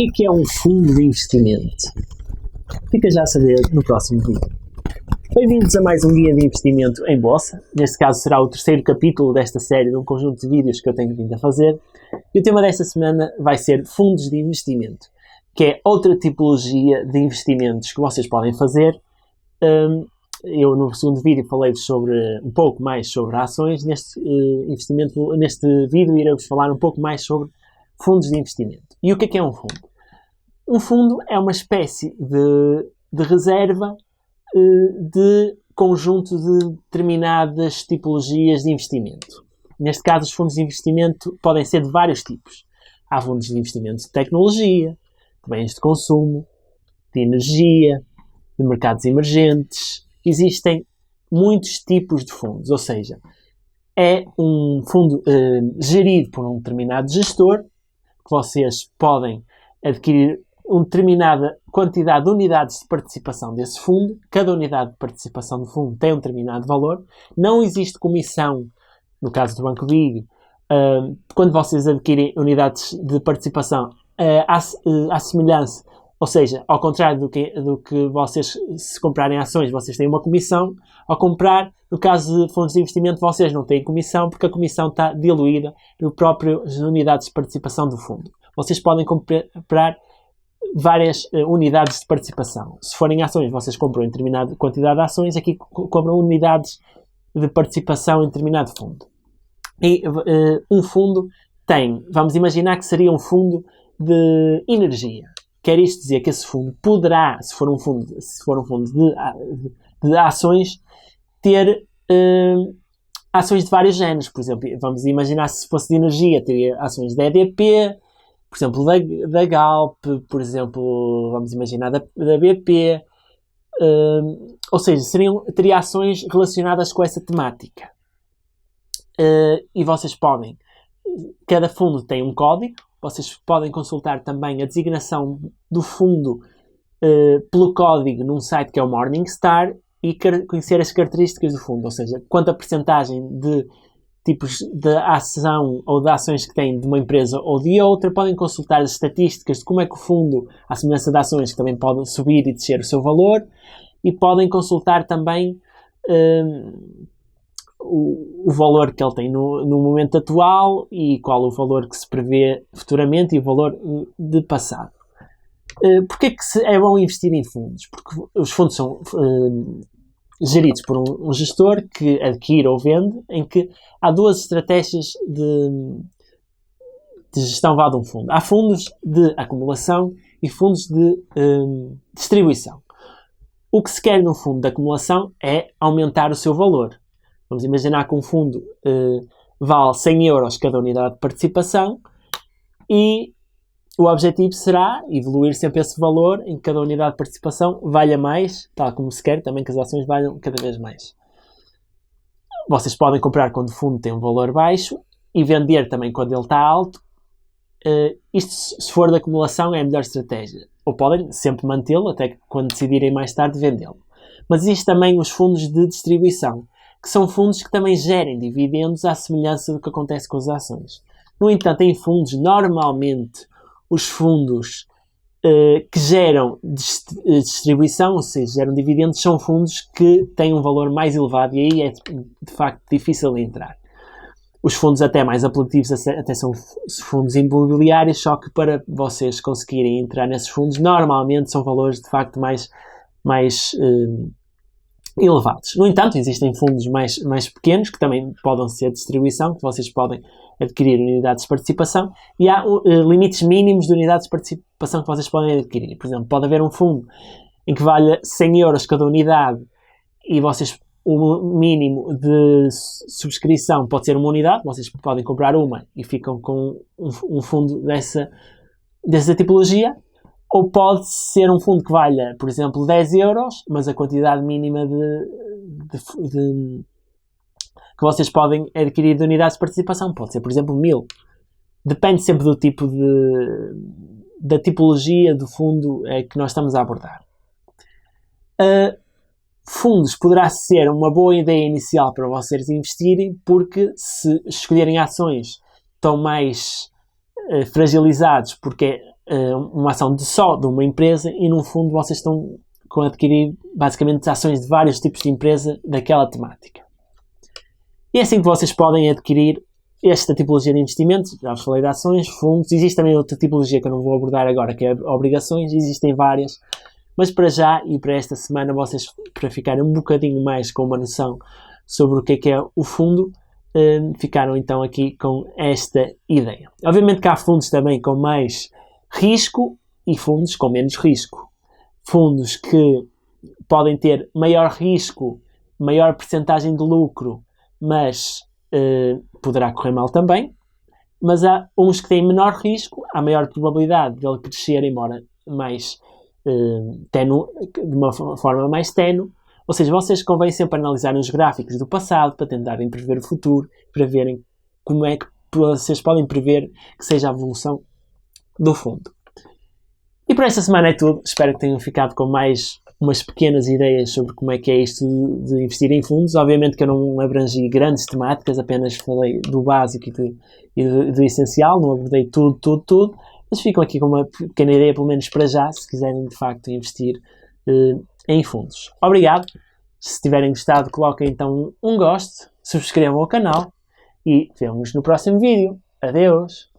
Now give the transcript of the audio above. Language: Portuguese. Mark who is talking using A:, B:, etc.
A: que é um fundo de investimento? Fica já a saber no próximo vídeo. Bem-vindos a mais um guia de investimento em bolsa. Neste caso será o terceiro capítulo desta série de um conjunto de vídeos que eu tenho vindo a fazer. E o tema desta semana vai ser fundos de investimento, que é outra tipologia de investimentos que vocês podem fazer. Eu no segundo vídeo falei-vos um pouco mais sobre ações. Neste vídeo irei-vos falar um pouco mais sobre fundos de investimento. E o que é um fundo? Um fundo é uma espécie de reserva de conjunto de determinadas tipologias de investimento. Neste caso, os fundos de investimento podem ser de vários tipos. Há fundos de investimento de tecnologia, de bens de consumo, de energia, de mercados emergentes. Existem muitos tipos de fundos, ou seja, é um fundo gerido por um determinado gestor, que vocês podem adquirir uma determinada quantidade de unidades de participação desse fundo. Cada unidade de participação do fundo tem um determinado valor. Não existe comissão, no caso do Banco BIG, quando vocês adquirem unidades de participação à semelhança, ou seja, ao contrário do que vocês, se comprarem ações, vocês têm uma comissão. Ao comprar, no caso de fundos de investimento, vocês não têm comissão, porque a comissão está diluída nas próprias unidades de participação do fundo. Vocês podem comprar várias unidades de participação. Se forem ações, vocês compram em determinada quantidade de ações, aqui compram unidades de participação em determinado fundo. E um fundo vamos imaginar que seria um fundo de energia. Quer isto dizer que esse fundo poderá, se for um fundo de ações, ter ações de vários géneros. Por exemplo, vamos imaginar, se fosse de energia, teria ações da EDP, por exemplo, da Galp, por exemplo, vamos imaginar da BP, ou seja, teria ações relacionadas com essa temática. E vocês cada fundo tem um código. Vocês podem consultar também a designação do fundo pelo código num site que é o Morningstar e conhecer as características do fundo, ou seja, quanta percentagem de tipos de ação ou de ações que tem de uma empresa ou de outra. Podem consultar as estatísticas de como é que o fundo, à semelhança de ações que também podem subir e descer o seu valor, e podem consultar também o valor que ele tem no momento atual e qual o valor que se prevê futuramente e o valor de passado. Porquê é que é bom investir em fundos? Porque os fundos são geridos por um gestor que adquire ou vende, em que há duas estratégias de gestão de um fundo. Há fundos de acumulação e fundos de distribuição. O que se quer num fundo de acumulação é aumentar o seu valor. Vamos imaginar que um fundo vale 100 euros cada unidade de participação e o objetivo será evoluir sempre esse valor em que cada unidade de participação valha mais, tal como se quer também que as ações valham cada vez mais. Vocês podem comprar quando o fundo tem um valor baixo e vender também quando ele está alto. Isto, se for de acumulação, é a melhor estratégia. Ou podem sempre mantê-lo até que quando decidirem mais tarde vendê-lo. Mas existem também os fundos de distribuição, que são fundos que também gerem dividendos à semelhança do que acontece com as ações. No entanto, em fundos, normalmente, os fundos que geram distribuição, ou seja, geram dividendos, são fundos que têm um valor mais elevado e aí é, de facto, difícil de entrar. Os fundos até mais apelativos até são fundos imobiliários, só que para vocês conseguirem entrar nesses fundos, normalmente são valores, de facto, mais elevados. No entanto, existem fundos mais pequenos, que também podem ser de distribuição, que vocês podem adquirir unidades de participação, e há limites mínimos de unidades de participação que vocês podem adquirir. Por exemplo, pode haver um fundo em que valha 100 euros cada unidade e o mínimo de subscrição pode ser uma unidade. Vocês podem comprar uma e ficam com um fundo dessa tipologia. Ou pode ser um fundo que valha, por exemplo, 10 euros, mas a quantidade mínima que vocês podem adquirir de unidades de participação pode ser, por exemplo, 1000. Depende sempre do tipo da tipologia do fundo que nós estamos a abordar. Fundos poderá ser uma boa ideia inicial para vocês investirem, porque se escolherem ações estão mais fragilizados, porque uma ação só de uma empresa e num fundo vocês estão a adquirir basicamente ações de vários tipos de empresa daquela temática. E é assim que vocês podem adquirir esta tipologia de investimentos. Já vos falei de ações, fundos. Existe também outra tipologia que eu não vou abordar agora, que é obrigações. Existem várias. Mas para já e para esta semana, vocês, para ficarem um bocadinho mais com uma noção sobre o que é o fundo, ficaram então aqui com esta ideia. Obviamente que há fundos também com mais risco e fundos com menos risco. Fundos que podem ter maior risco, maior percentagem de lucro, mas poderá correr mal também. Mas há uns que têm menor risco, há maior probabilidade de ele crescer, embora mais ténue, de uma forma mais ténue. Ou seja, vocês convém sempre analisarem os gráficos do passado para tentarem prever o futuro, para verem como é que vocês podem prever que seja a evolução do fundo. E por esta semana é tudo. Espero que tenham ficado com mais umas pequenas ideias sobre como é que é isto de investir em fundos. Obviamente que eu não abrangi grandes temáticas, apenas falei do básico e do essencial, não abordei tudo. Mas ficam aqui com uma pequena ideia, pelo menos para já, se quiserem de facto investir em fundos. Obrigado. Se tiverem gostado, coloquem então um gosto, subscrevam o canal e vemo-nos no próximo vídeo. Adeus!